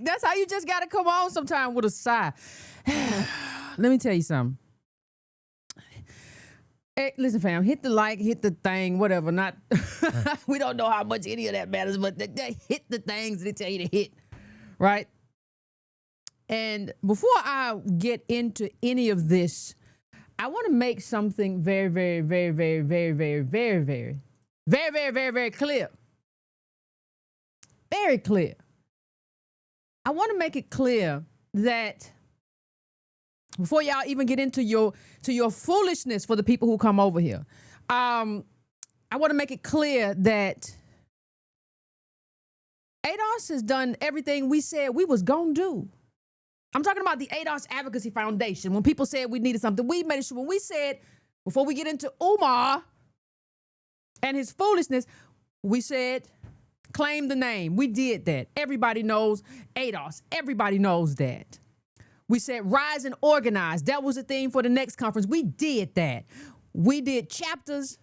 That's how you just gotta come on sometime with a sigh. Let me tell you something. Hey, listen, fam, hit the like, hit the thing, whatever. Not we don't know how much any of that matters, but they hit the things they tell you to hit, right? And before I get into any of this, I want to make something very, very, very, very, very, very, very, very, very, very, very, very clear. Very clear. I want to make it clear that before y'all even get into your foolishness for the people who come over here, I want to make it clear that ADOS has done everything we said we was gonna do. I'm talking about the ADOS Advocacy Foundation. When people said we needed something, we made sure. When we said, before we get into Umar and his foolishness, we said, claim the name. We did that. Everybody knows ADOS. Everybody knows that. We said rise and organize. That was the theme for the next conference. We did that. We did chapters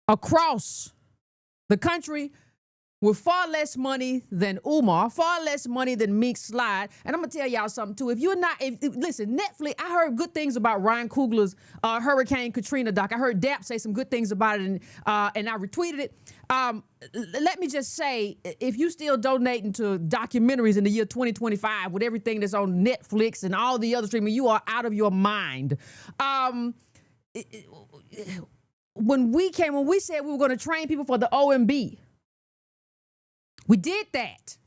across the country with far less money than Umar, far less money than Meek Slide. And I'm gonna tell y'all something too. If you're not, listen, Netflix, I heard good things about Ryan Coogler's Hurricane Katrina doc. I heard Dap say some good things about it, and I retweeted it. Let me just say, if you still donating to documentaries in the year 2025 with everything that's on Netflix and all the other streaming, you are out of your mind. When we said we were gonna train people for the OMB, we did that.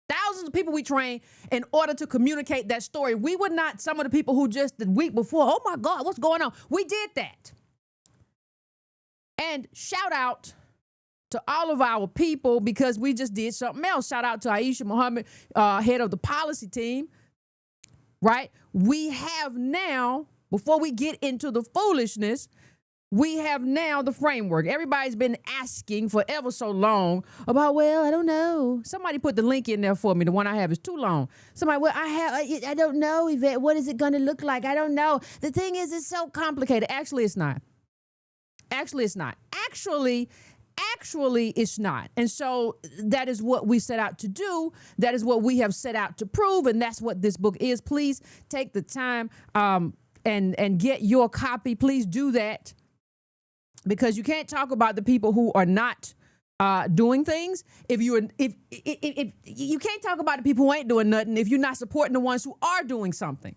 Thousands of people we trained in order to communicate that story. We were not some of the people who just the week before, oh my God, what's going on? We did that. And shout out to all of our people, because we just did something else. Shout out to Aisha Muhammad, head of the policy team, right? We have now, before we get into the foolishness, we have now the framework. Everybody's been asking for ever so long about, well, I don't know. Somebody put the link in there for me. The one I have is too long. Somebody, well, I don't know, Yvette. What is it going to look like? I don't know. The thing is, it's so complicated. Actually, it's not. Actually, it's not. Actually, it's not. And so that is what we set out to do. That is what we have set out to prove. And that's what this book is. Please take the time and get your copy. Please do that. Because you can't talk about the people who are not doing things. If you can't talk about the people who ain't doing nothing if you're not supporting the ones who are doing something.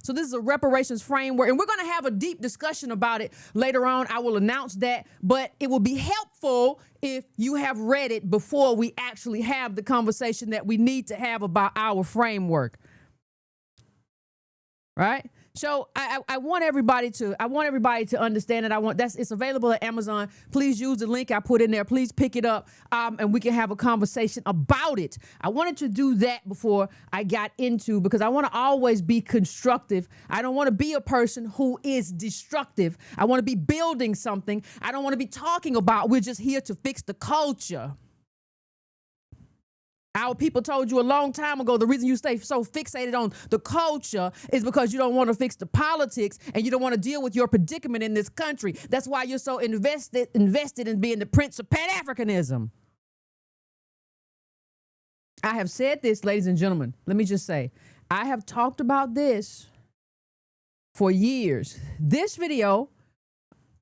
So this is a reparations framework, and we're going to have a deep discussion about it later on. I will announce that, but it will be helpful if you have read it before we actually have the conversation that we need to have about our framework. Right? So I want everybody to understand that it's available at Amazon. Please use the link I put in there. Please pick it up, and we can have a conversation about it. I wanted to do that before I got into, because I want to always be constructive. I don't want to be a person who is destructive. I want to be building something. I don't want to be talking about we're just here to fix the culture. Our people told you a long time ago the reason you stay so fixated on the culture is because you don't want to fix the politics and you don't want to deal with your predicament in this country. That's why you're so invested in being the prince of PanAfricanism. I have said this, ladies and gentlemen. Let me just say, I have talked about this for years. This video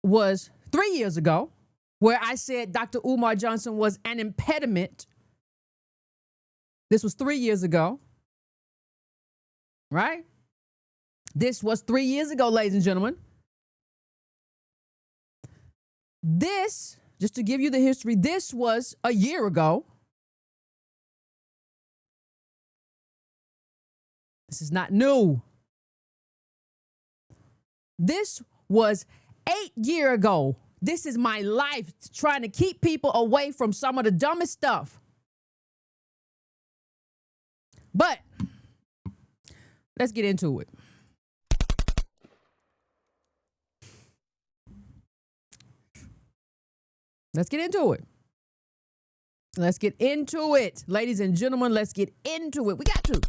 was 3 years ago, where I said Dr. Umar Johnson was an impediment. This was 3 years ago, right? This was 3 years ago, ladies and gentlemen. This, just to give you the history, this was a year ago. This is not new. This was 8 years ago. This is my life, trying to keep people away from some of the dumbest stuff. But let's get into it. Let's get into it. Let's get into it. Ladies and gentlemen, let's get into it. We got to.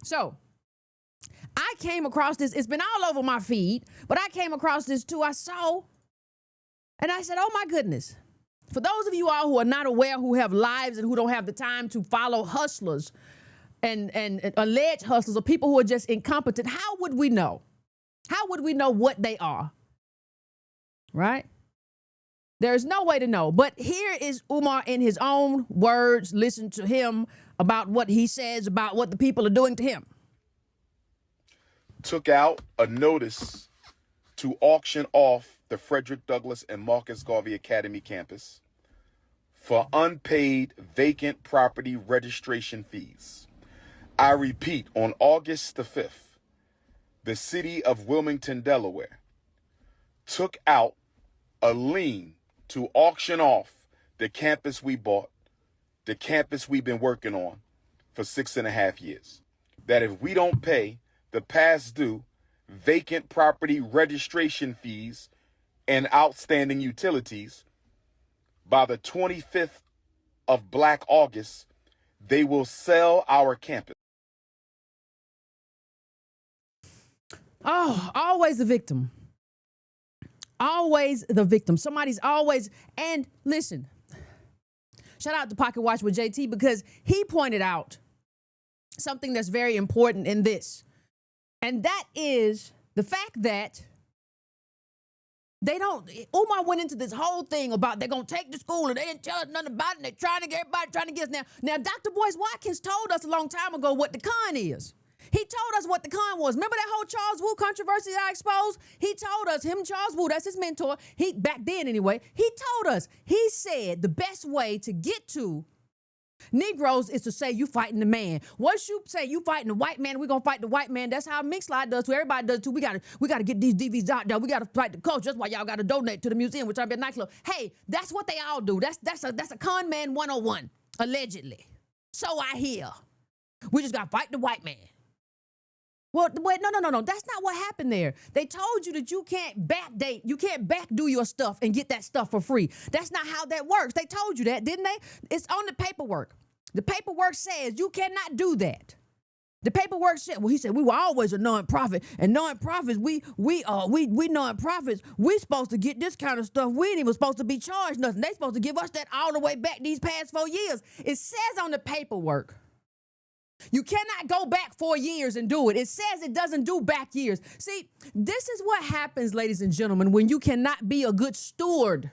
So, I came across this. It's been all over my feed, but I came across this too. I saw, and I said, oh my goodness. For those of you all who are not aware, who have lives and who don't have the time to follow hustlers and alleged hustlers or people who are just incompetent, how would we know? How would we know what they are? Right? There's no way to know. But here is Umar in his own words. Listen to him about what he says about what the people are doing to him. Took out a notice to auction off the Frederick Douglass and Marcus Garvey Academy campus for unpaid vacant property registration fees. I repeat, on August the 5th, the city of Wilmington, Delaware, took out a lien to auction off the campus we bought, the campus we've been working on for 6.5 years. That if we don't pay the past due vacant property registration fees and outstanding utilities by the 25th of Black August, they will sell our campus. Oh, always the victim. Always the victim. Somebody's always, and listen, shout out to Pocket Watch with JT, because he pointed out something that's very important in this. And that is the fact that Umar went into this whole thing about they're going to take the school and they didn't tell us nothing about it. And they're trying to get everybody trying to get us now. Now, Dr. Boyce Watkins told us a long time ago what the con is. He told us what the con was. Remember that whole Charles Wu controversy that I exposed? He told us, Charles Wu, that's his mentor. Back then anyway, he told us, he said the best way to get to Negroes is to say you fighting the man. Once you say you fighting the white man, we're gonna fight the white man. That's how Mix Slide does too. Everybody does too. We gotta get these DVs out there. We gotta fight the culture. That's why y'all gotta donate to the museum, which I've been nightclub. Hey, that's what they all do. That's a con man 101, allegedly. So I hear. We just gotta fight the white man. Well, wait, no. That's not what happened there. They told you that you can't backdate, you can't backdo your stuff and get that stuff for free. That's not how that works. They told you that, didn't they? It's on the paperwork. The paperwork says you cannot do that. The paperwork said, well, he said, we were always a nonprofit, and nonprofits, we nonprofits, we supposed to get this kind of stuff. We ain't even supposed to be charged nothing. They supposed to give us that all the way back these past 4 years. It says on the paperwork. You cannot go back 4 years and do it. It says it doesn't do back years. See, this is what happens, ladies and gentlemen, when you cannot be a good steward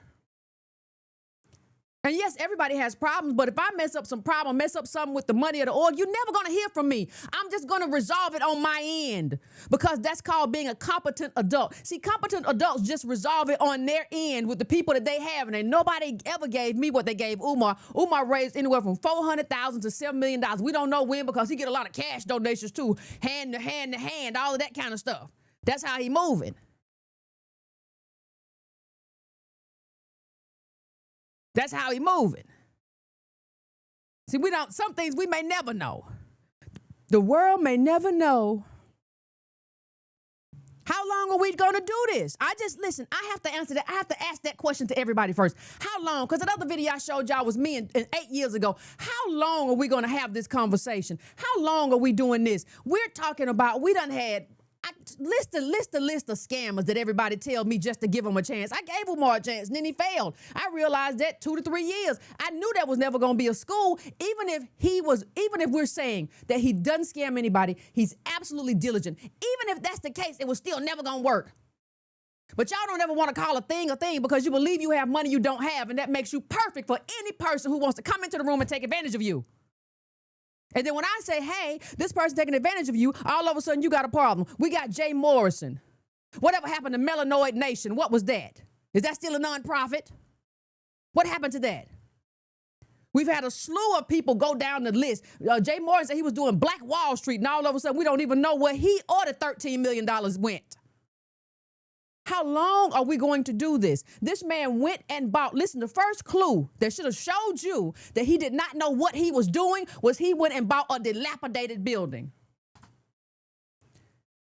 And yes, everybody has problems, but if I mess up something with the money or the oil, you're never going to hear from me. I'm just going to resolve it on my end because that's called being a competent adult. See, competent adults just resolve it on their end with the people that they have, and nobody ever gave me what they gave Umar. Umar raised anywhere from $400,000 to $7 million. We don't know when because he get a lot of cash donations too, hand to hand to hand, all of that kind of stuff. That's how he moving. That's how he moving. See, some things we may never know. The world may never know. How long are we going to do this? Listen, I have to answer that. I have to ask that question to everybody first. How long? Because another video I showed y'all was me and 8 years ago. How long are we going to have this conversation? How long are we doing this? We're talking about, we done had list of scammers that everybody tell me just to give them a chance. I gave Umar a chance and then he failed. I realized that 2 to 3 years. I knew that was never going to be a school. Even if we're saying that he doesn't scam anybody, he's absolutely diligent. Even if that's the case, it was still never going to work. But y'all don't ever want to call a thing because you believe you have money you don't have, and that makes you perfect for any person who wants to come into the room and take advantage of you. And then when I say, hey, this person taking advantage of you, all of a sudden you got a problem. We got Jay Morrison. Whatever happened to Melanoid Nation? What was that? Is that still a nonprofit? What happened to that? We've had a slew of people go down the list. Jay Morrison said he was doing Black Wall Street, and all of a sudden we don't even know where he or the $13 million went. How long are we going to do this? This man went and bought, listen, the first clue that should have showed you that he did not know what he was doing was he went and bought a dilapidated building.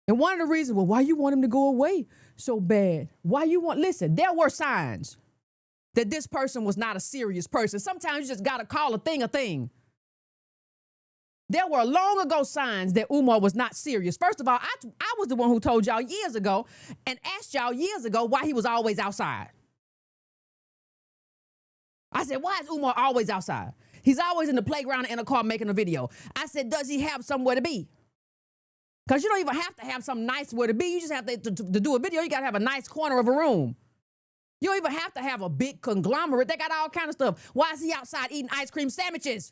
And one of the reasons, well, why you want him to go away so bad? Listen, there were signs that this person was not a serious person. Sometimes you just got to call a thing a thing. There were long ago signs that Umar was not serious. First of all, I was the one who told y'all years ago and asked y'all years ago why he was always outside. I said, why is Umar always outside? He's always in the playground in a car making a video. I said, does he have somewhere to be? Because you don't even have to have some nice where to be. You just have to do a video. You got to have a nice corner of a room. You don't even have to have a big conglomerate. They got all kind of stuff. Why is he outside eating ice cream sandwiches?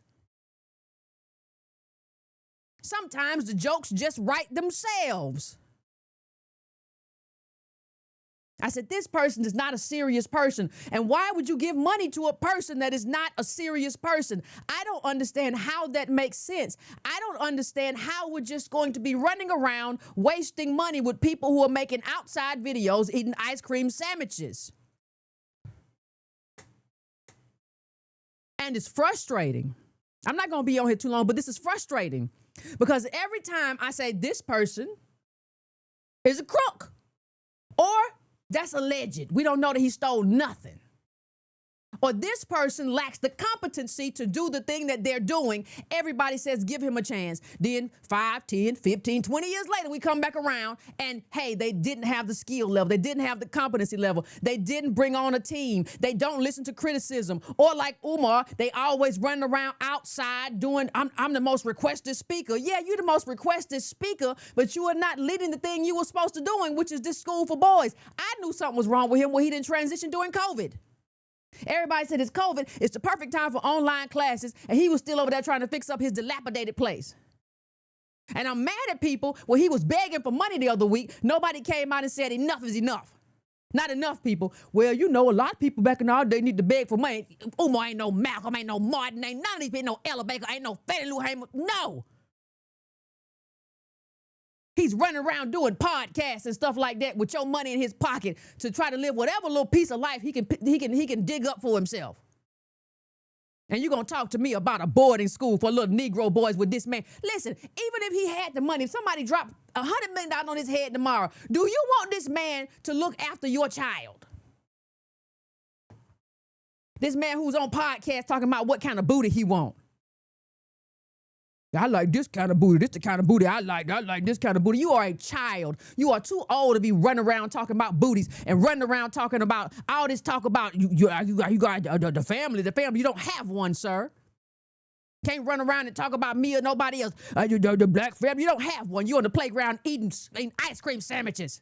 Sometimes the jokes just write themselves. I said, this person is not a serious person. And why would you give money to a person that is not a serious person? I don't understand how that makes sense. I don't understand how we're just going to be running around wasting money with people who are making outside videos eating ice cream sandwiches. And it's frustrating. I'm not going to be on here too long, but this is frustrating. Because every time I say this person is a crook or that's alleged, we don't know that he stole nothing. Or this person lacks the competency to do the thing that they're doing, everybody says, give him a chance. Then 5, 10, 15, 20 years later, we come back around and, hey, they didn't have the skill level. They didn't have the competency level. They didn't bring on a team. They don't listen to criticism. Or like Umar, they always run around outside doing, I'm the most requested speaker. Yeah, you're the most requested speaker, but you are not leading the thing you were supposed to doing, which is this school for boys. I knew something was wrong with him when he didn't transition during COVID. Everybody said it's COVID. It's the perfect time for online classes. And he was still over there trying to fix up his dilapidated place. And I'm mad at people when he was begging for money the other week. Nobody came out and said enough is enough. Not enough people. Well, you know, a lot of people back in our day need to beg for money. Umar ain't no Malcolm, ain't no Martin, ain't none of these people, ain't no Ella Baker, ain't no Fannie Lou Hamer. No. He's running around doing podcasts and stuff like that with your money in his pocket to try to live whatever little piece of life he can dig up for himself. And you're going to talk to me about a boarding school for little Negro boys with this man. Listen, even if he had the money, if somebody dropped $100 million on his head tomorrow, do you want this man to look after your child? This man who's on podcast talking about what kind of booty he want. I like this kind of booty. This the kind of booty I like. I like this kind of booty. You are a child. You are too old to be running around talking about booties and running around talking about all this talk about you got the family. The family. You don't have one, sir. Can't run around and talk about me or nobody else. The black family. You don't have one. You're on the playground eating ice cream sandwiches.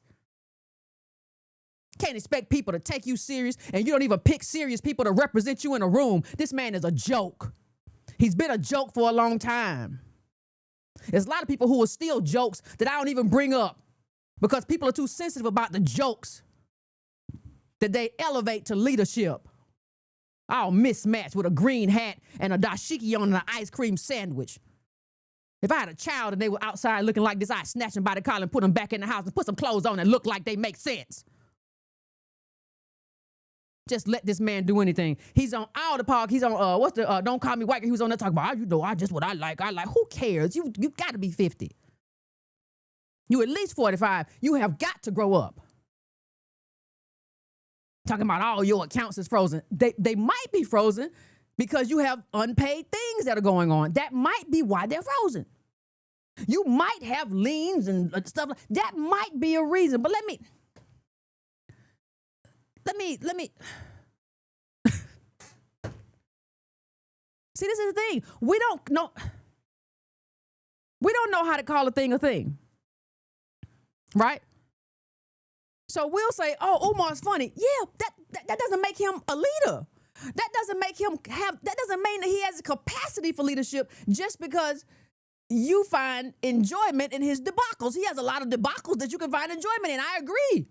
Can't expect people to take you serious, and you don't even pick serious people to represent you in a room. This man is a joke. He's been a joke for a long time. There's a lot of people who are still jokes that I don't even bring up because people are too sensitive about the jokes that they elevate to leadership. All mismatched with a green hat and a dashiki on an ice cream sandwich. If I had a child and they were outside looking like this, I'd snatch them by the collar and put them back in the house and put some clothes on that look like they make sense. Just let this man do anything. He's on all the park. He's on, Don't Call Me White. He was on there talking about, I just what I like. Who cares? You got to be 50. You at least 45. You have got to grow up. Talking about all your accounts is frozen. They might be frozen because you have unpaid things that are going on. That might be why they're frozen. You might have liens and stuff. That might be a reason. But let me. See, this is the thing. We don't know how to call a thing. Right? So we'll say, oh, Umar's funny. Yeah, that doesn't make him a leader. That doesn't mean that he has a capacity for leadership just because you find enjoyment in his debacles. He has a lot of debacles that you can find enjoyment in. I agree.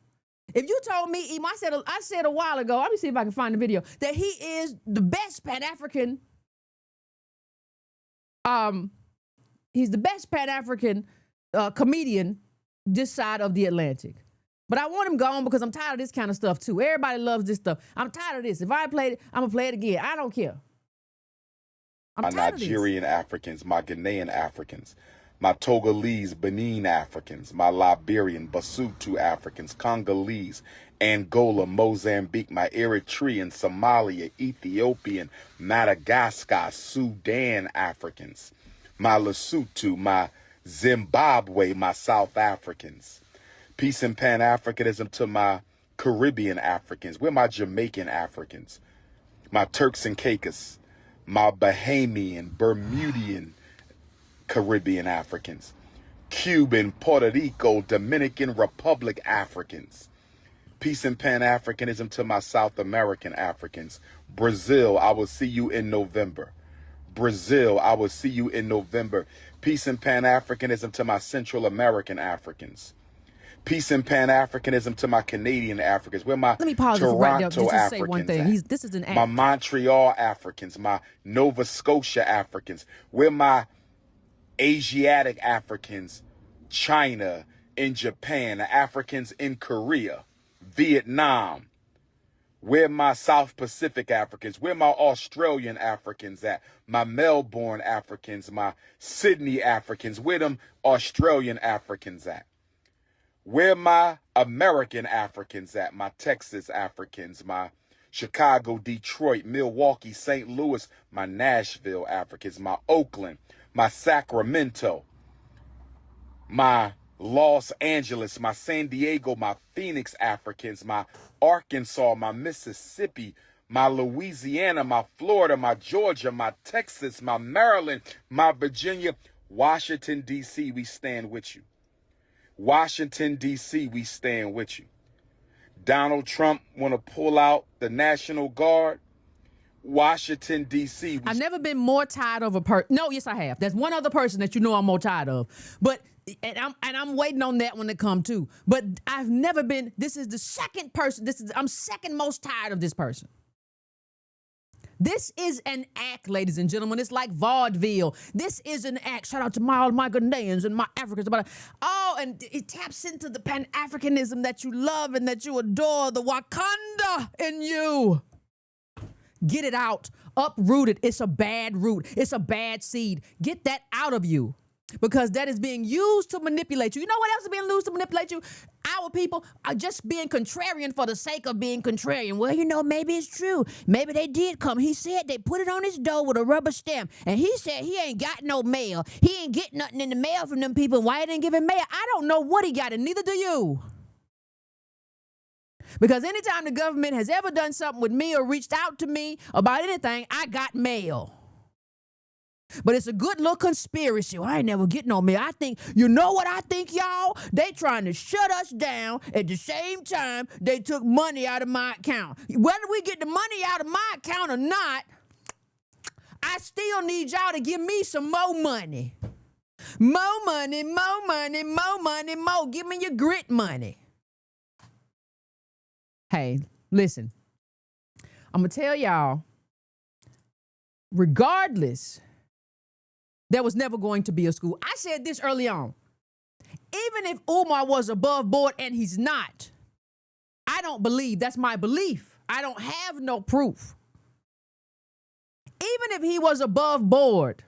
If you told me, I said a while ago, let me see if I can find the video, that he is the best Pan-African, he's the best Pan-African comedian this side of the Atlantic. But I want him gone because I'm tired of this kind of stuff too. Everybody loves this stuff. I'm tired of this. If I played it, I'm going to play it again. I don't care. My Nigerian Africans, my Ghanaian Africans, my Togolese, Benin Africans, my Liberian, Basutu Africans, Congolese, Angola, Mozambique, my Eritrean, Somalia, Ethiopian, Madagascar, Sudan Africans, my Lesotho, my Zimbabwe, my South Africans. Peace and Pan-Africanism to my Caribbean Africans. We're my Jamaican Africans, my Turks and Caicos, my Bahamian, Bermudian Caribbean Africans, Cuban, Puerto Rico, Dominican Republic Africans. Peace and Pan-Africanism to my South American Africans. Brazil, I will see you in November. Brazil, I will see you in November. Peace and Pan-Africanism to my Central American Africans. Peace and Pan-Africanism to my Canadian Africans. Where my Let me pause Toronto right there just to Africans say one thing. This is an act. my Montreal Africans, my Nova Scotia Africans. Where my Asiatic Africans, China, in Japan, the Africans in Korea, Vietnam. Where my South Pacific Africans, where my Australian Africans at, my Melbourne Africans, my Sydney Africans, where them Australian Africans at. Where my American Africans at, my Texas Africans, my Chicago, Detroit, Milwaukee, St. Louis, my Nashville Africans, my Oakland, my Sacramento, my Los Angeles, my San Diego, my Phoenix Africans, my Arkansas, my Mississippi, my Louisiana, my Florida, my Georgia, my Texas, my Maryland, my Virginia, Washington, D.C., we stand with you. Washington, D.C., we stand with you. Donald Trump want to pull out the National Guard. Washington, D.C. I've never been more tired of a person. No, yes, I have. There's one other person that you know I'm more tired of. But I'm waiting on that one to come too. But I've never been. This is the second person. I'm second most tired of this person. This is an act, ladies and gentlemen. It's like vaudeville. This is an act. Shout out to all my Ghanaians and my Africans. And it taps into the Pan-Africanism that you love and that you adore, the Wakanda in you. Get it out. Uproot it. It's a bad root. It's a bad seed. Get that out of you. Because that is being used to manipulate you. You know what else is being used to manipulate you? Our people are just being contrarian for the sake of being contrarian. Well, maybe it's true. Maybe they did come. He said they put it on his door with a rubber stamp. And he said he ain't got no mail. He ain't get nothing in the mail from them people. Why he didn't give him mail? I don't know what he got, and neither do you. Because anytime the government has ever done something with me or reached out to me about anything, I got mail. But it's a good little conspiracy. I ain't never getting on me. I think, you know what I think, y'all? They trying to shut us down at the same time they took money out of my account. Whether we get the money out of my account or not, I still need y'all to give me some more money. More money, more money, more money, more. Give me your grit money. Hey, listen. I'm going to tell y'all, regardless, there was never going to be a school. I said this early on. Even if Umar was above board, and he's not, I don't believe. That's my belief. I don't have no proof. Even if he was above board,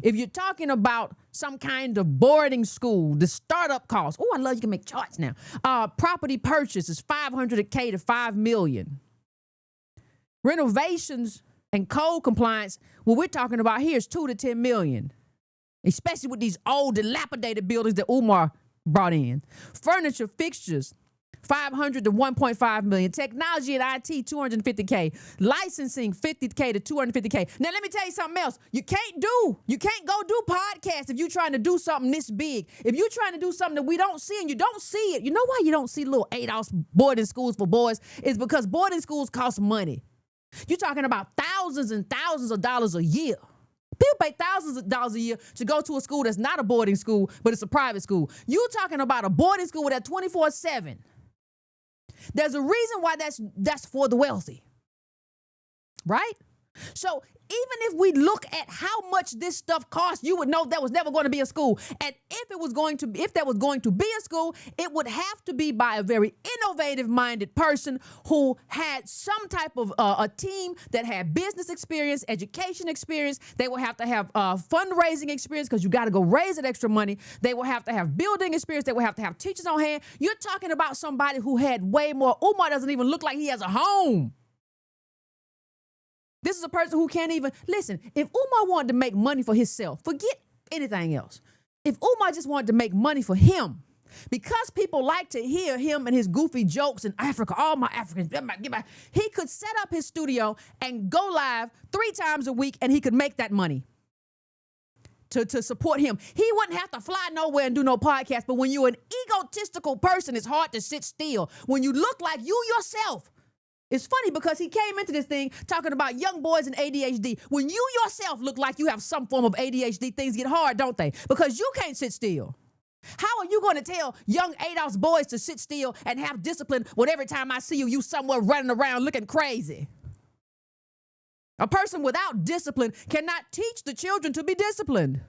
if you're talking about some kind of boarding school, the startup cost, oh, I love you can make charts now. Property purchase is $500K to $5 million. Renovations and code compliance, what we're talking about here is $2 to $10 million, especially with these old dilapidated buildings that Umar brought in. Furniture, fixtures, $500 to $1.5 million. Technology and IT, $250K. Licensing, $50K to $250K. Now, let me tell you something else. You can't go do podcasts if you're trying to do something this big. If you're trying to do something that we don't see and you don't see it, you know why you don't see little 8-hour boarding schools for boys? It's because boarding schools cost money. You're talking about thousands and thousands of dollars a year. People pay thousands of dollars a year to go to a school that's not a boarding school, but it's a private school. You're talking about a boarding school with that 24/7. There's a reason why that's for the wealthy, right? So even if we look at how much this stuff costs, you would know there was never going to be a school. And if there was going to be a school, it would have to be by a very innovative-minded person who had some type of a team that had business experience, education experience. They will have to have fundraising experience because you got to go raise that extra money. They will have to have building experience. They will have to have teachers on hand. You're talking about somebody who had way more. Umar doesn't even look like he has a home. This is a person who can't even, listen, if Umar wanted to make money for himself, forget anything else. If Umar just wanted to make money for him, because people like to hear him and his goofy jokes in Africa, all my Africans, he could set up his studio and go live 3 times a week and he could make that money to support him. He wouldn't have to fly nowhere and do no podcast, but when you're an egotistical person, it's hard to sit still. When you look like you yourself, it's funny because he came into this thing talking about young boys and ADHD. When you yourself look like you have some form of ADHD, things get hard, don't they? Because you can't sit still. How are you going to tell young ADOS boys to sit still and have discipline when every time I see you, you somewhere running around looking crazy? A person without discipline cannot teach the children to be disciplined.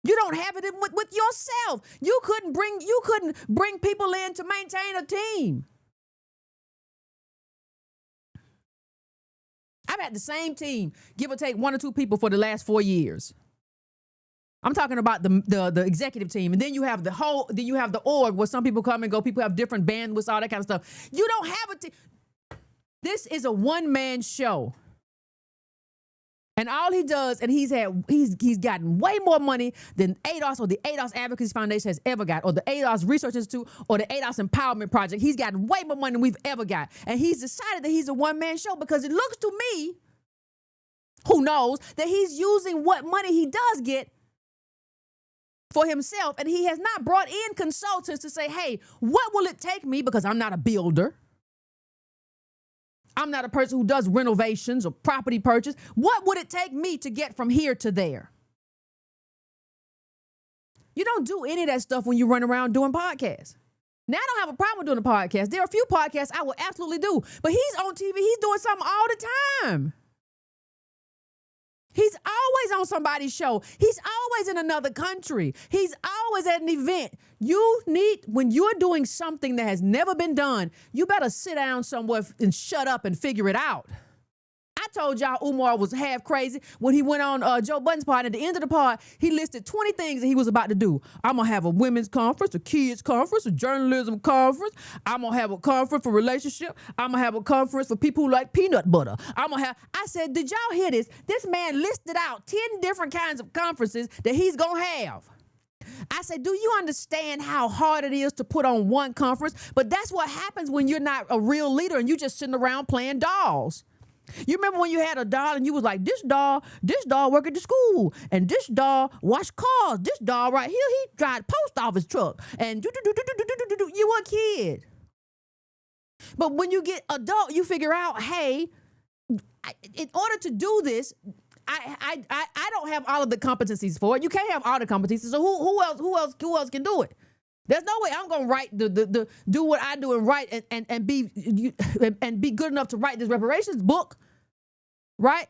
You don't have it with yourself. You couldn't bring people in to maintain a team. I've had the same team, give or take 1 or 2 people for the last 4 years. I'm talking about the executive team. And then you have the org where some people come and go. People have different bandwidths, all that kind of stuff. You don't have a team. This is a one-man show. And all he does, and he's gotten way more money than ADOS or the ADOS Advocacy Foundation has ever got, or the ADOS Research Institute, or the ADOS Empowerment Project. He's gotten way more money than we've ever got. And he's decided that he's a one-man show because it looks to me, who knows, that he's using what money he does get for himself. And he has not brought in consultants to say, hey, what will it take me, because I'm not a builder. I'm not a person who does renovations or property purchase. What would it take me to get from here to there? You don't do any of that stuff when you run around doing podcasts. Now, I don't have a problem doing a podcast. There are a few podcasts I will absolutely do. But he's on TV. He's doing something all the time. He's always on somebody's show. He's always in another country. He's always at an event. When you're doing something that has never been done, you better sit down somewhere and shut up and figure it out. I told y'all Umar was half crazy when he went on Joe Budden's pod. At the end of the pod, he listed 20 things that he was about to do. I'm going to have a women's conference, a kids conference, a journalism conference. I'm going to have a conference for relationship. I'm going to have a conference for people who like peanut butter. I said, did y'all hear this? This man listed out 10 different kinds of conferences that he's going to have. I said, do you understand how hard it is to put on one conference? But that's what happens when you're not a real leader and you're just sitting around playing dolls. You remember when you had a doll and you was like, this doll work at the school, and this doll wash cars, this doll right here, he drive post office truck, and you were a kid. But when you get adult, you figure out, hey, in order to do this, I don't have all of the competencies for it. You can't have all the competencies. So who else can do it? There's no way I'm gonna write the do what I do and write and be good enough to write this reparations book, right?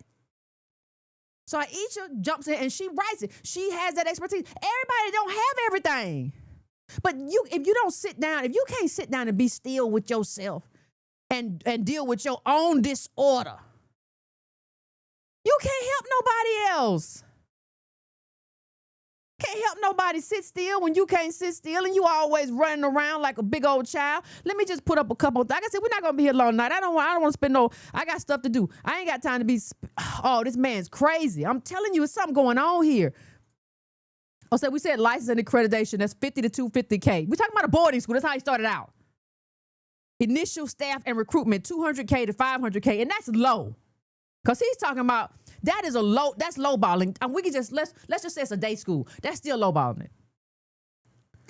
So Aisha jumps in and she writes it. She has that expertise. Everybody don't have everything. But if you don't sit down, if you can't sit down and be still with yourself and deal with your own disorder, you can't help nobody else. Can't help nobody sit still when you can't sit still and you always running around like a big old child. Let me just put up a couple of, like I said, we're not gonna be here long night. I don't want to spend I got stuff to do. I ain't got time to be, oh, this man's crazy. I'm telling you, it's something going on here. Oh, so we said license and accreditation, that's $50,000 to $250,000. We're talking about a boarding school. That's how he started out. Initial staff and recruitment, $200,000 to $500,000, and that's low. Because he's talking about, that's lowballing. And we can just, let's just say it's a day school. That's still lowballing it.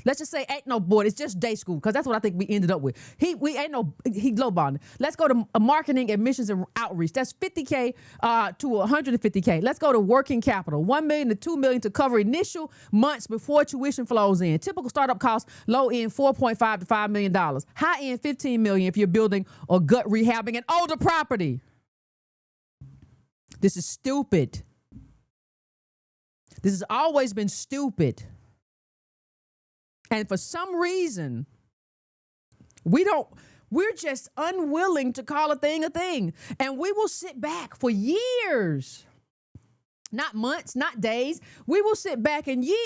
Let's just say ain't no board, it's just day school, because that's what I think we ended up with. He lowballing it. Let's go to marketing, admissions, and outreach. That's $50,000 to $150,000. Let's go to working capital, $1 million to $2 million to cover initial months before tuition flows in. Typical startup costs, low end $4.5 to $5 million. High end $15 million if you're building or gut rehabbing an older property. This is stupid. This has always been stupid. And for some reason, we're just unwilling to call a thing a thing. And we will sit back for years, not months, not days. We will sit back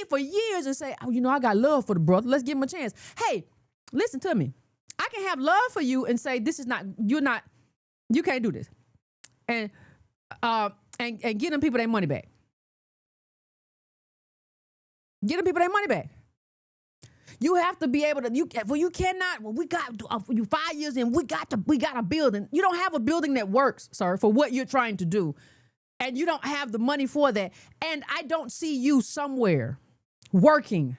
for years and say, oh, I got love for the brother. Let's give him a chance. Hey, listen to me. I can have love for you and say, you can't do this. And get them people their money back. Get them people their money back. You have to be able to, you cannot, we got you 5 years in, we got a building. You don't have a building that works, sir, for what you're trying to do. And you don't have the money for that. And I don't see you somewhere working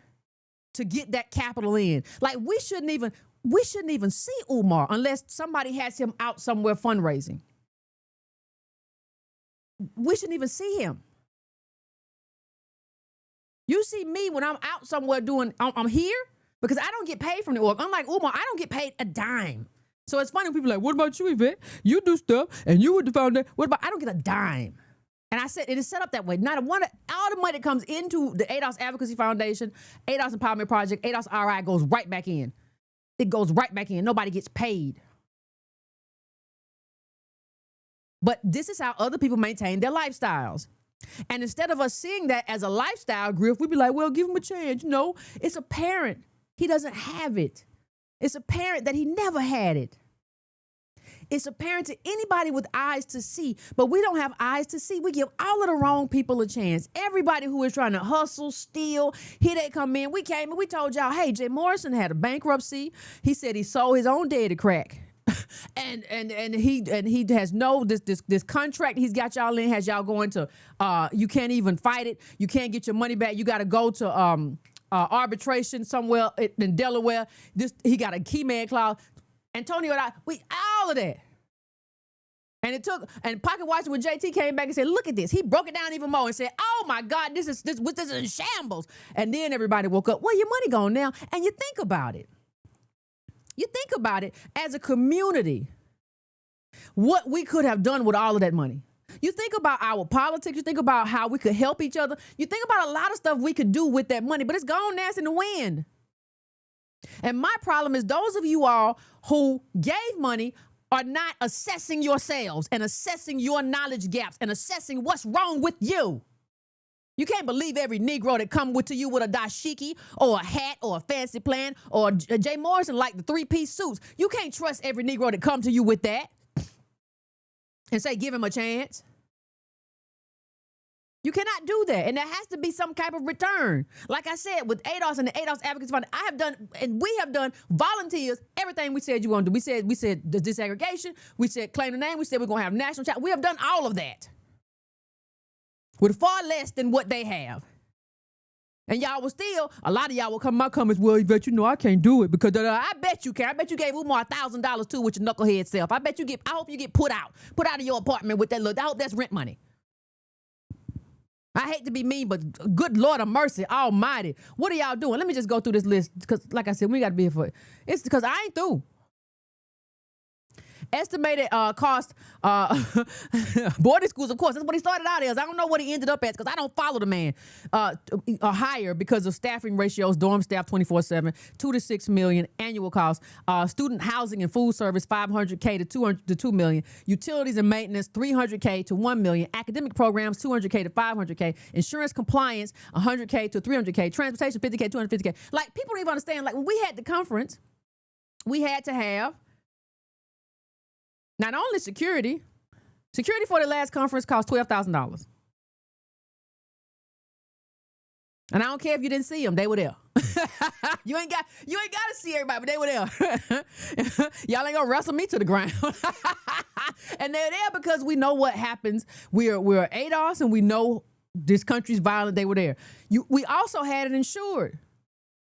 to get that capital in. Like we shouldn't even see Umar unless somebody has him out somewhere fundraising. We shouldn't even see him. You see me when I'm out somewhere I'm here because I don't get paid from the org. Unlike Umar, I don't get paid a dime. So it's funny when people are like, what about you, Yvette? You do stuff and you were the founder. I don't get a dime. And I said, it is set up that way. All the money that comes into the ADOS Advocacy Foundation, ADOS Empowerment Project, ADOS RI goes right back in. It goes right back in. Nobody gets paid. But this is how other people maintain their lifestyles. And instead of us seeing that as a lifestyle grift, we'd be like, well, give him a chance. It's apparent he doesn't have it. It's apparent that he never had it. It's apparent to anybody with eyes to see, but we don't have eyes to see. We give all of the wrong people a chance. Everybody who is trying to hustle, steal, here they come in. We came and we told y'all, hey, Jay Morrison had a bankruptcy. He said he sold his own daddy crack. and he has this contract he's got y'all in has y'all going to you can't even fight it. You can't get your money back. You got to go to arbitration somewhere in Delaware. He got a key man clause. Antonio and all of that. And Pocket Watcher when JT came back and said, look at this. He broke it down even more and said, oh my God, this is in shambles. And then everybody woke up, well, your money gone now. And you think about it. You think about it as a community, what we could have done with all of that money. You think about our politics. You think about how we could help each other. You think about a lot of stuff we could do with that money, but it's gone now, it's in the wind. And my problem is those of you all who gave money are not assessing yourselves and assessing your knowledge gaps and assessing what's wrong with you. You can't believe every Negro that come to you with a dashiki or a hat or a fancy plan or Jay Morrison like the 3-piece suits. You can't trust every Negro that come to you with that and say, give him a chance. You cannot do that. And there has to be some type of return. Like I said, with ADOS and the ADOS Advocacy Fund, we have done volunteers, everything we said you want to do. We said the disaggregation. We said claim the name. We said we're going to have national chat. We have done all of that with far less than what they have. And y'all will still, a lot of y'all will come in my comments, well, Yvette, I can't do it because I bet you can. I bet you gave Umar $1,000 too with your knucklehead self. I hope you get put out of your apartment with that look. I hope that's rent money. I hate to be mean, but good Lord of mercy, almighty. What are y'all doing? Let me just go through this list because, like I said, we got to be here for it. It's because I ain't through. Estimated cost, boarding schools, of course. That's what he started out as. I don't know what he ended up as because I don't follow the man. Higher because of staffing ratios, dorm staff 24/7, 2 to 6 million annual costs. Student housing and food service $500K to $2 million. Utilities and maintenance $300K to $1 million. Academic programs $200K to $500K. Insurance compliance $100K to $300K. Transportation $50K, $250K. Like, people don't even understand. Like, when we had the conference, we had to have not only security for the last conference cost $12,000. And I don't care if you didn't see them, they were there. You ain't got to see everybody, but they were there. Y'all ain't gonna wrestle me to the ground. And they're there because we know what happens. We're ADOS and we know this country's violent. They were there. We also had it insured.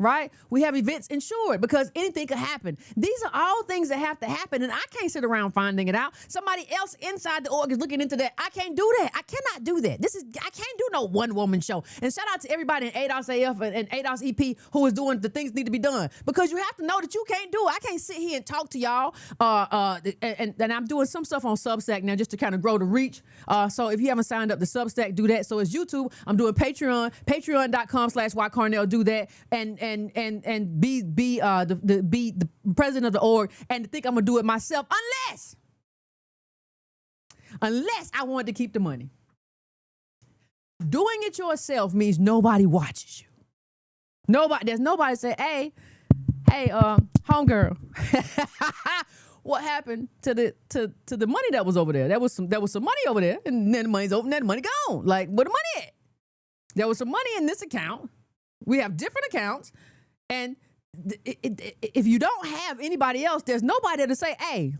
Right? We have events insured because anything could happen. These are all things that have to happen, and I can't sit around finding it out. Somebody else inside the org is looking into that. I can't do that. I cannot do that. I can't do no one-woman show. And shout out to everybody in ADOS AF and ADOS EP who is doing the things that need to be done because you have to know that you can't do it. I can't sit here and talk to y'all. And I'm doing some stuff on Substack now just to kind of grow the reach. So if you haven't signed up to Substack, do that. So it's YouTube. I'm doing Patreon, patreon.com/YCarnell. Do that. And be the president of the org and to think I'm gonna do it myself unless I wanted to keep the money. Doing it yourself means nobody watches you. There's nobody say, hey, homegirl, what happened to the money that was over there? There was some money over there, and then the money's over, and then the money gone. Like, where the money at? There was some money in this account. We have different accounts, and if you don't have anybody else, there's nobody to say, hey,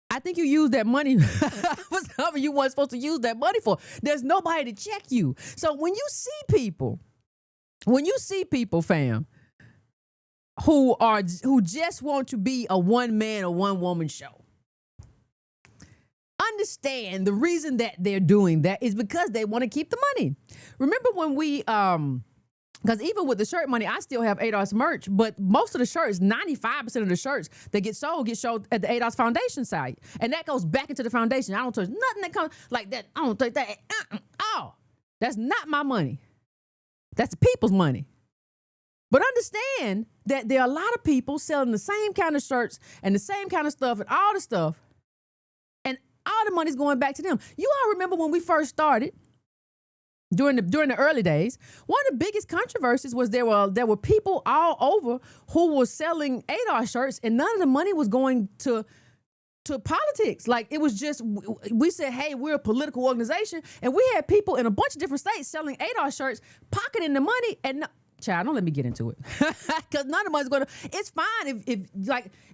I think you used that money for something you weren't supposed to use that money for. There's nobody to check you. So when you see people, fam, who just want to be a one-man or one-woman show, understand the reason that they're doing that is because they want to keep the money. Remember when we because even with the shirt money, I still have ADOS merch, but most of the shirts, 95% of the shirts that get sold at the ADOS Foundation site. And that goes back into the foundation. I don't touch nothing that comes like that. I don't touch that. Oh, that's not my money. That's the people's money. But understand that there are a lot of people selling the same kind of shirts and the same kind of stuff and all the stuff. And all the money's going back to them. You all remember when we first started, during the early days, one of the biggest controversies was there were people all over who were selling ADOS shirts and none of the money was going to politics. Like, it was just, we said, hey, we're a political organization, and we had people in a bunch of different states selling ADOS shirts, pocketing the money, and child, don't let me get into it. Because none of the money's going to, it's fine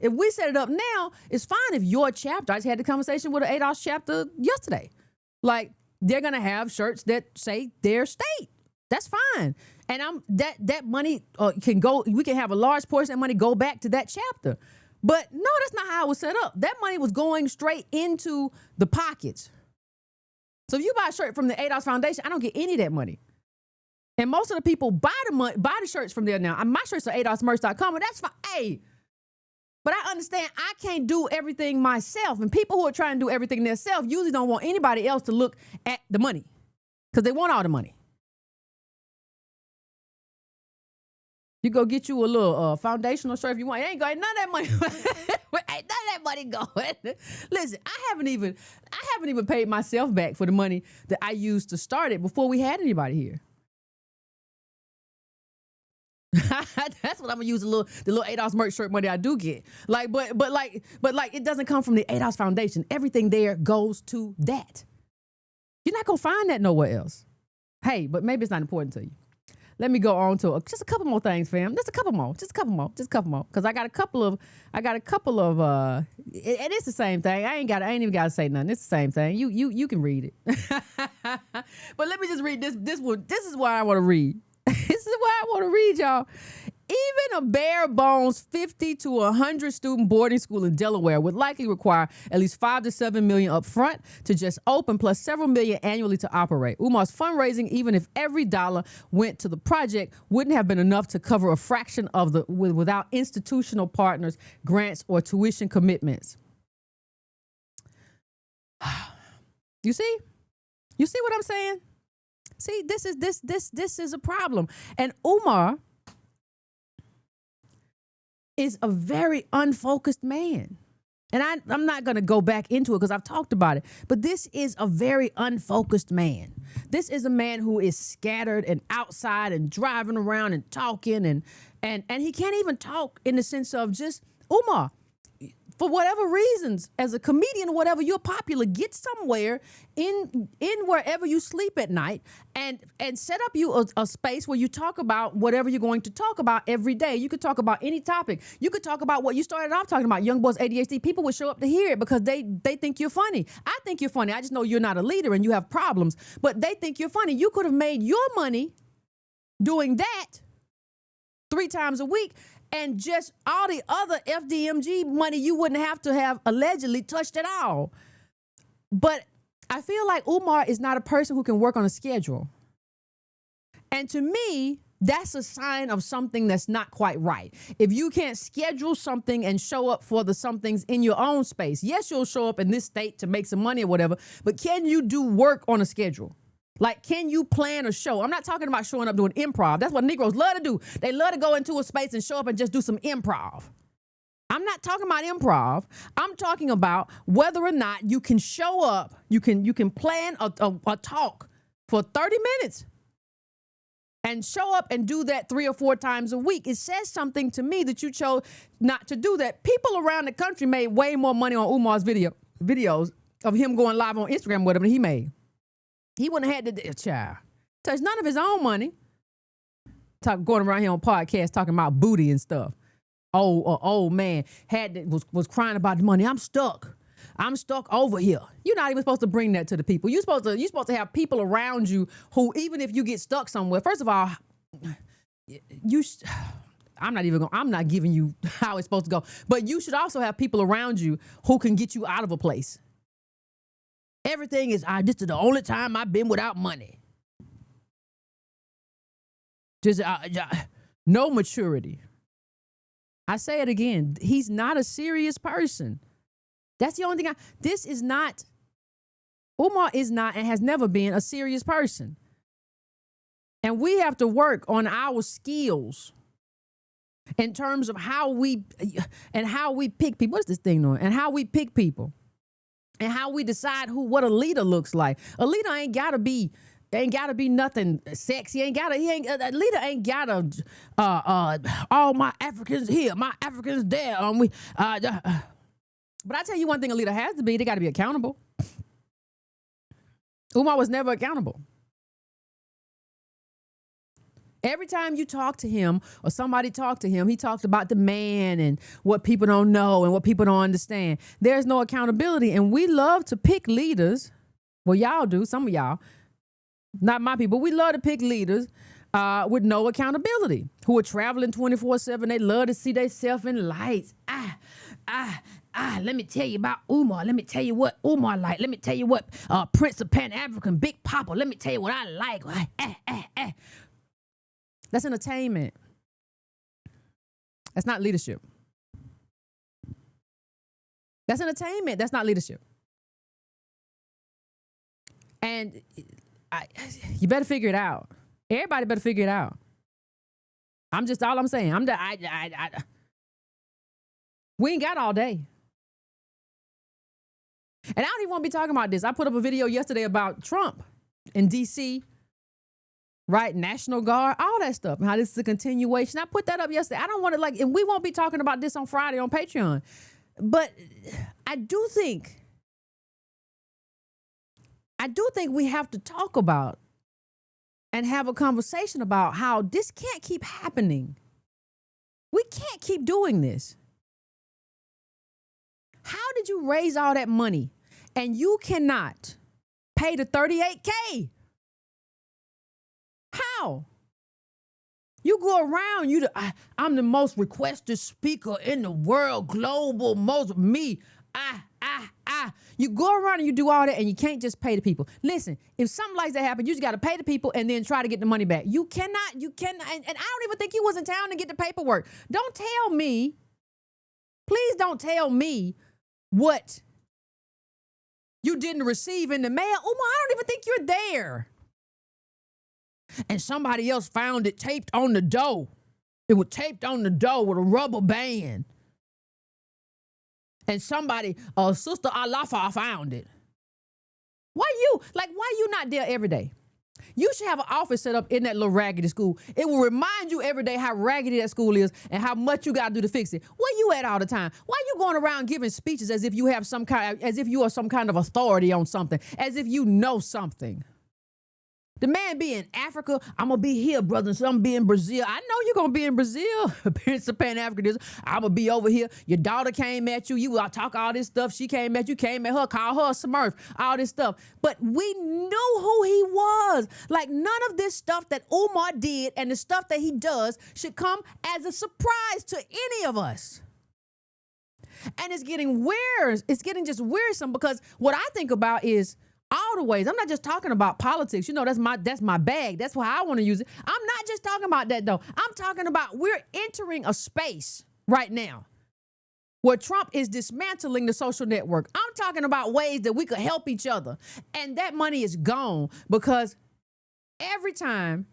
if we set it up now, it's fine if your chapter, I just had the conversation with an ADOS chapter yesterday. Like, they're going to have shirts that say their state. That's fine. And that money can go, we can have a large portion of that money go back to that chapter. But no, that's not how it was set up. That money was going straight into the pockets. So if you buy a shirt from the ADOS Foundation, I don't get any of that money. And most of the people buy the shirts from there now. My shirts are ADOSmerch.com, and that's fine. Hey, but I understand I can't do everything myself. And people who are trying to do everything themselves usually don't want anybody else to look at the money because they want all the money. You go get you a little foundational shirt if you want. It ain't going none of that money. Ain't none of that money going. Listen, I haven't even paid myself back for the money that I used to start it before we had anybody here. That's what I'm gonna use the little ADOS merch shirt money I do get. Like, but it doesn't come from the ADOS Foundation. Everything there goes to that. You're not going to find that nowhere else. Hey, but maybe it's not important to you. Let me go on to just a couple more things, fam. Just a couple more. Because I got a couple of, and it's the same thing. I ain't even got to say nothing. It's the same thing. You can read it. But let me just read this one. This is what I want to read. This is what I want to read, y'all. Even a bare bones 50 to 100 student boarding school in Delaware would likely require at least $5 to $7 million up front to just open, plus several million annually to operate. Umar's fundraising, even if every dollar went to the project, wouldn't have been enough to cover a fraction of without institutional partners, grants, or tuition commitments. You see? You see what I'm saying? See, this is a problem. And Umar is a very unfocused man. And I'm not going to go back into it because I've talked about it. But this is a very unfocused man. This is a man who is scattered and outside and driving around and talking. And he can't even talk in the sense of just, Umar, for whatever reasons, as a comedian or whatever, you're popular. Get somewhere in wherever you sleep at night and set up you a space where you talk about whatever you're going to talk about every day. You could talk about any topic. You could talk about what you started off talking about, young boys, ADHD. People would show up to hear it because they think you're funny. I think you're funny. I just know you're not a leader and you have problems, but they think you're funny. You could have made your money doing that 3 times a week. And just all the other FDMG money you wouldn't have to have allegedly touched at all. But I feel like Umar is not a person who can work on a schedule. And to me, that's a sign of something that's not quite right. If you can't schedule something and show up for the somethings in your own space, yes, you'll show up in this state to make some money or whatever, but can you do work on a schedule? Like, can you plan a show? I'm not talking about showing up doing improv. That's what Negroes love to do. They love to go into a space and show up and just do some improv. I'm not talking about improv. I'm talking about whether or not you can show up, you can plan a talk for 30 minutes and show up and do that 3 or 4 times a week. It says something to me that you chose not to do that. People around the country made way more money on Umar's videos of him going live on Instagram, whatever he made. He wouldn't have had to touch none of his own money. Going around here on podcasts talking about booty and stuff. Old man was crying about the money. I'm stuck over here. You're not even supposed to bring that to the people. You're supposed to have people around you who, even if you get stuck somewhere, first of all, I'm not giving you how it's supposed to go, but you should also have people around you who can get you out of a place. Everything is, this is the only time I've been without money. Just no maturity. I say it again. He's not a serious person. That's the only thing Umar is not and has never been a serious person. And we have to work on our skills in terms of how we pick people. What's this thing doing? And how we pick people. And how we decide what a leader looks like. A leader ain't gotta be nothing sexy. A leader ain't gotta all my Africans here, my Africans there. But I tell you one thing a leader has to be, they gotta be accountable. Umar was never accountable. Every time you talk to him or somebody talked to him, he talked about the man and what people don't know and what people don't understand. There's no accountability. And we love to pick leaders. Well, y'all do, some of y'all, not my people. We love to pick leaders with no accountability, who are traveling 24/7. They love to see themselves in lights. Let me tell you about Umar. Let me tell you what Umar like. Let me tell you what Prince of Pan-African, Big Papa. Let me tell you what I like. That's entertainment. That's not leadership. That's entertainment. That's not leadership. And you better figure it out. Everybody better figure it out. All I'm saying. We ain't got all day. And I don't even want to be talking about this. I put up a video yesterday about Trump in D.C., right? National Guard, all that stuff, and how this is a continuation. I put that up yesterday. I don't want to and we won't be talking about this on Friday on Patreon. But I do think I do think we have to talk about and have a conversation about how this can't keep happening. We can't keep doing this. How did you raise all that money and you cannot pay the $38K? How? You go around, I'm the most requested speaker in the world, global, most me. You go around and you do all that and you can't just pay the people. Listen, if something like that happens, you just got to pay the people and then try to get the money back. You cannot, and I don't even think you was in town to get the paperwork. Don't tell me, please don't tell me what you didn't receive in the mail. Umar, I don't even think you're there. And somebody else found it taped on the door. It was taped on the door with a rubber band. And somebody, Sister Alafa found it. Why you not there every day? You should have an office set up in that little raggedy school. It will remind you every day how raggedy that school is and how much you got to do to fix it. Where you at all the time? Why you going around giving speeches as if you are some kind of authority on something, as if you know something? The man be in Africa. I'm going to be here, brother. So I'm going to be in Brazil. I know you're going to be in Brazil. Appearance of PanAfricanism. I'm going to be over here. Your daughter came at you. You talk all this stuff. She came at you, came at her, call her a Smurf, all this stuff. But we knew who he was. Like, none of this stuff that Umar did and the stuff that he does should come as a surprise to any of us. And it's getting weird. It's getting just wearisome because what I think about is all the ways. I'm not just talking about politics. You know, that's my bag. That's why I want to use it. I'm not just talking about that, though. I'm talking about we're entering a space right now where Trump is dismantling the social network. I'm talking about ways that we could help each other. And that money is gone because every time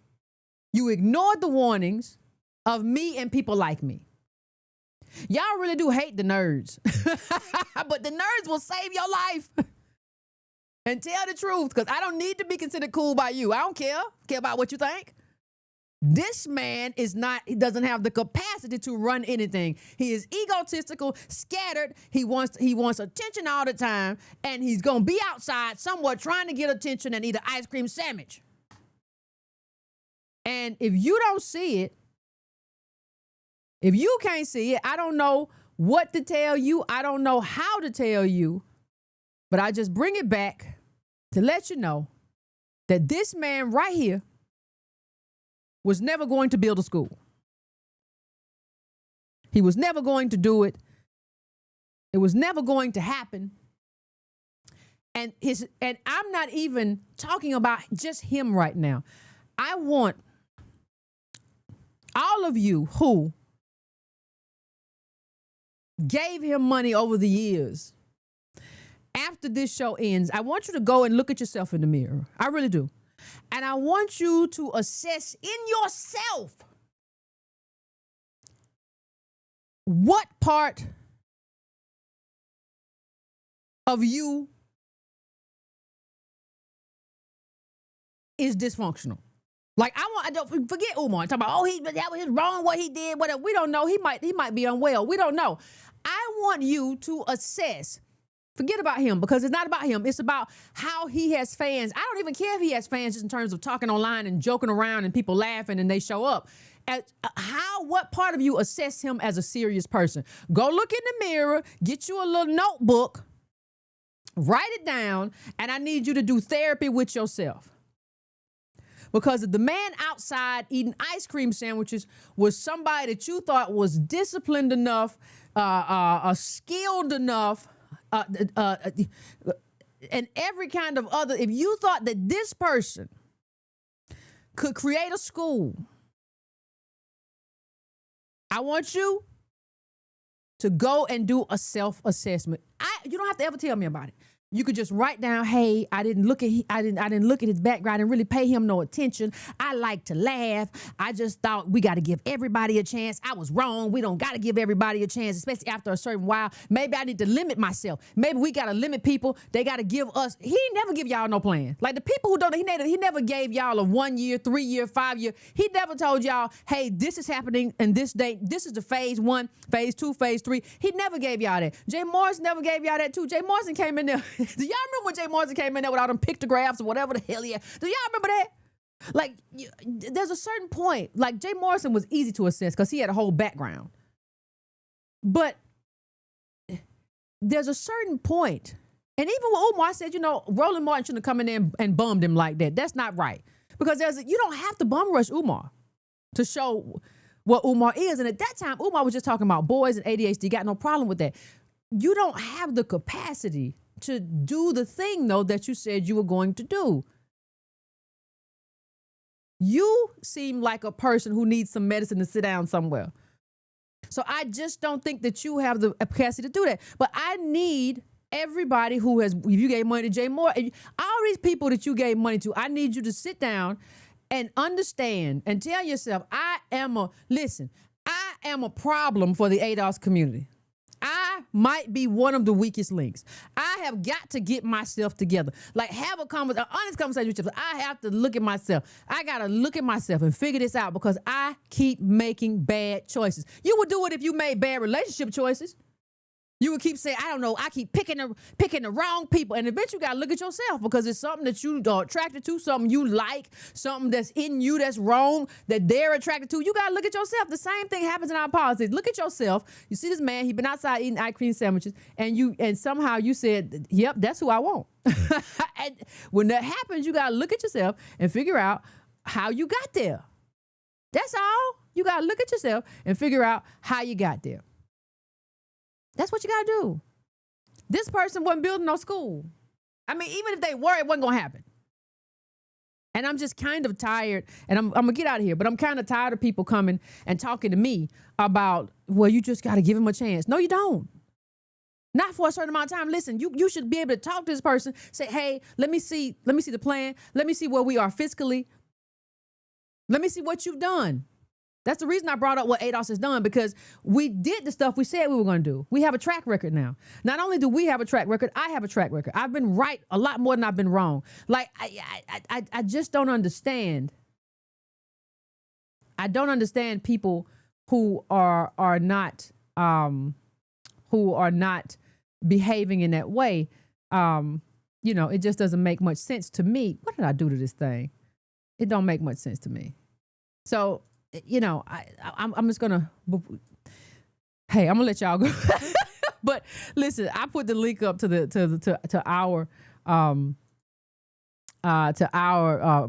you ignored the warnings of me and people like me. Y'all really do hate the nerds. But the nerds will save your life. And tell the truth, because I don't need to be considered cool by you. I don't care about what you think. This man he doesn't have the capacity to run anything. He is egotistical, scattered. He wants attention all the time. And he's going to be outside somewhere trying to get attention and eat an ice cream sandwich. And if you don't see it, if you can't see it, I don't know what to tell you. I don't know how to tell you. But I just bring it back to let you know that this man right here was never going to build a school. He was never going to do it. It was never going to happen. And I'm not even talking about just him right now. I want all of you who gave him money over the years. After this show ends, I want you to go and look at yourself in the mirror. I really do. And I want you to assess in yourself what part of you is dysfunctional. Like, I don't forget Umar. Talk about, that was wrong what he did, whatever. We don't know. He might be unwell. We don't know. I want you to assess. Forget about him because it's not about him. It's about how he has fans. I don't even care if he has fans just in terms of talking online and joking around and people laughing and they show up. What part of you assess him as a serious person? Go look in the mirror, get you a little notebook, write it down, and I need you to do therapy with yourself. Because if the man outside eating ice cream sandwiches was somebody that you thought was disciplined enough, skilled enough, and every kind of other, if you thought that this person could create a school, I want you to go and do a self-assessment. You don't have to ever tell me about it. You could just write down, hey, I didn't look at his background and really pay him no attention. I like to laugh. I just thought we got to give everybody a chance. I was wrong. We don't got to give everybody a chance, especially after a certain while. Maybe I need to limit myself. Maybe we got to limit people. They got to give us. He never give y'all no plan. Like the people who don't, he never gave y'all a 1 year, 3 year, 5 year. He never told y'all, hey, this is happening in this date. This is the phase 1, phase 2, phase 3. He never gave y'all that. Jay Morrison never gave y'all that too. Jay Morrison came in there. Do y'all remember when Jay Morrison came in there with all them pictographs or whatever the hell he had? Do y'all remember that? Like, there's a certain point. Like, Jay Morrison was easy to assess because he had a whole background. But there's a certain point, and even with Umar, I said, Roland Martin shouldn't have come in there and bummed him like that. That's not right. Because you don't have to bum rush Umar to show what Umar is. And at that time, Umar was just talking about boys and ADHD, got no problem with that. You don't have the capacity to do the thing, though, that you said you were going to do. You seem like a person who needs some medicine to sit down somewhere. So I just don't think that you have the capacity to do that. But I need everybody who has, if you gave money to Jay Moore, all these people that you gave money to, I need you to sit down and understand and tell yourself, I am a problem for the ADOS community. I might be one of the weakest links. I have got to get myself together. Like, have an honest conversation with yourself. I have to look at myself. I got to look at myself and figure this out because I keep making bad choices. You would do it if you made bad relationship choices. You would keep saying, I don't know, I keep picking the wrong people. And eventually you got to look at yourself because it's something that you are attracted to, something you like, something that's in you that's wrong, that they're attracted to. You got to look at yourself. The same thing happens in our politics. Look at yourself. You see this man, he been outside eating ice cream sandwiches, and somehow you said, yep, that's who I want. And when that happens, you got to look at yourself and figure out how you got there. That's all. You got to look at yourself and figure out how you got there. That's what you got to do. This person wasn't building no school. I mean, even if they were, it wasn't going to happen. And I'm just kind of tired, and I'm going to get out of here, but I'm kind of tired of people coming and talking to me about, well, you just got to give him a chance. No, you don't. Not for a certain amount of time. Listen, you should be able to talk to this person, say, hey, let me see the plan. Let me see where we are fiscally. Let me see what you've done. That's the reason I brought up what ADOS has done, because we did the stuff we said we were going to do. We have a track record now. Not only do we have a track record, I have a track record. I've been right a lot more than I've been wrong. Like, I just don't understand. I don't understand people who are not behaving in that way. It just doesn't make much sense to me. What did I do to this thing? It don't make much sense to me. So, I'm just gonna, hey, I'm gonna let y'all go. But listen, I put the link up to our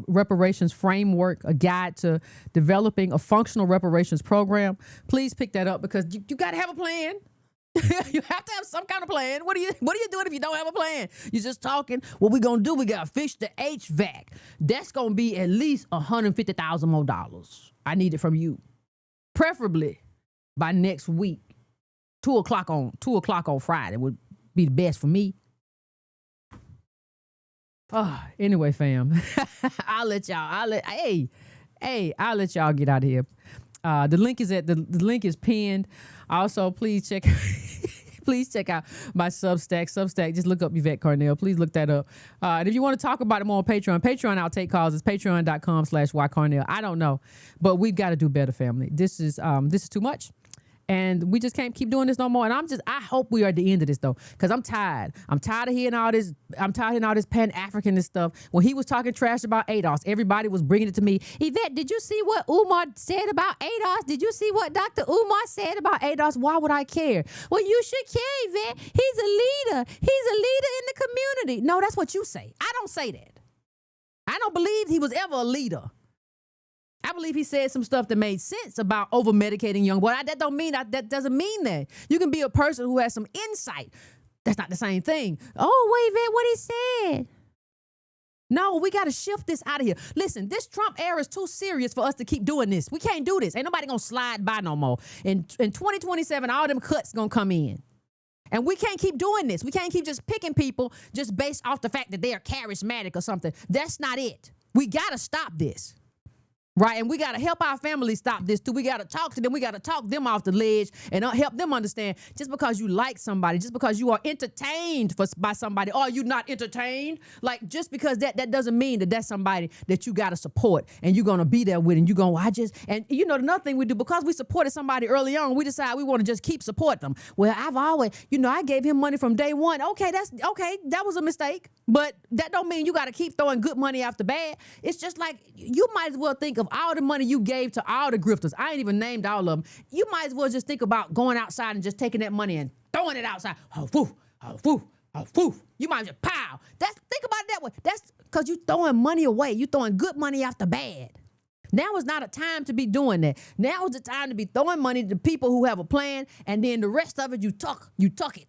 reparations framework, a guide to developing a functional reparations program. Please pick that up because you got to have a plan. You have to have some kind of plan. What are you doing if you don't have a plan? You're just talking. What we gonna do? We gotta fix the HVAC. That's gonna be at least $150,000 more. I need it from you, preferably by next week. 2:00 on Friday would be the best for me. Anyway, fam, I'll let y'all get out of here. The link is pinned. Also, please check out my Substack. Just look up Yvette Carnell. Please look that up. And if you want to talk about it more on Patreon, I'll take calls. It's patreon.com/ycarnell. I don't know, but we've got to do better, family. This is too much. And we just can't keep doing this no more. And I hope we are at the end of this, though, because I'm tired. I'm tired of hearing all this. I'm tired of hearing all this Pan-Africanist stuff. When he was talking trash about ADOS, everybody was bringing it to me. Yvette, did you see what Umar said about ADOS? Did you see what Dr. Umar said about ADOS? Why would I care? Well, you should care, Yvette. He's a leader. He's a leader in the community. No, that's what you say. I don't say that. I don't believe he was ever a leader. I believe he said some stuff that made sense about over-medicating young boys. That doesn't mean that. You can be a person who has some insight. That's not the same thing. Oh, wait, Yvette, what he said. No, we got to shift this out of here. Listen, this Trump era is too serious for us to keep doing this. We can't do this. Ain't nobody going to slide by no more. In 2027, all them cuts going to come in. And we can't keep doing this. We can't keep just picking people just based off the fact that they are charismatic or something. That's not it. We got to stop this. Right, and we got to help our family stop this too. We got to talk to them. We got to talk them off the ledge and help them understand. Just because you like somebody, just because you are entertained by somebody, or you not entertained, like just because that doesn't mean that that's somebody that you got to support and you're gonna be there with, and you're gonna and you know another thing we do, because we supported somebody early on, we decide we want to just keep supporting them. Well, I've always, I gave him money from day one. Okay, that was a mistake, but that don't mean you got to keep throwing good money after bad. It's just like you might as well think of all the money you gave to all the grifters. I ain't even named all of them. You might as well just think about going outside and just taking that money and throwing it outside. Oh, woo, oh, woo, oh, woo. You might as well pow. Think about it that way. That's because you throwing money away. You throwing good money after bad. Now is not a time to be doing that. Now is the time to be throwing money to people who have a plan, and then the rest of it you tuck it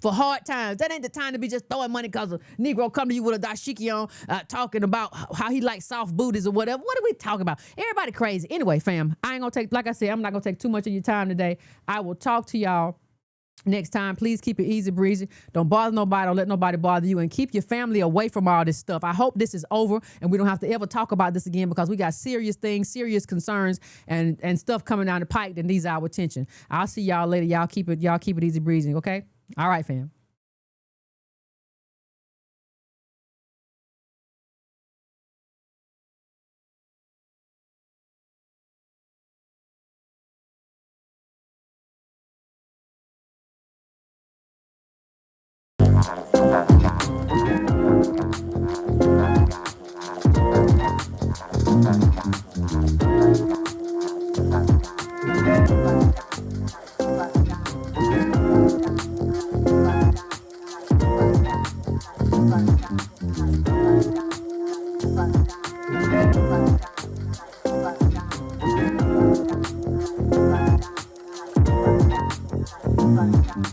for hard times. That ain't the time to be just throwing money because a Negro come to you with a dashiki on, talking about how he likes soft booties or whatever. What are we talking about? Everybody crazy. Anyway, fam, I ain't gonna take, like I said, I'm not gonna take too much of your time today. I will talk to y'all next time. Please keep it easy breezy. Don't bother nobody. Don't let nobody bother you, and keep your family away from all this stuff. I hope this is over and we don't have to ever talk about this again, because we got serious things, serious concerns, and stuff coming down the pike that needs our attention. I'll see y'all later. Y'all keep it easy breezy. Okay. All right, fam. Bye.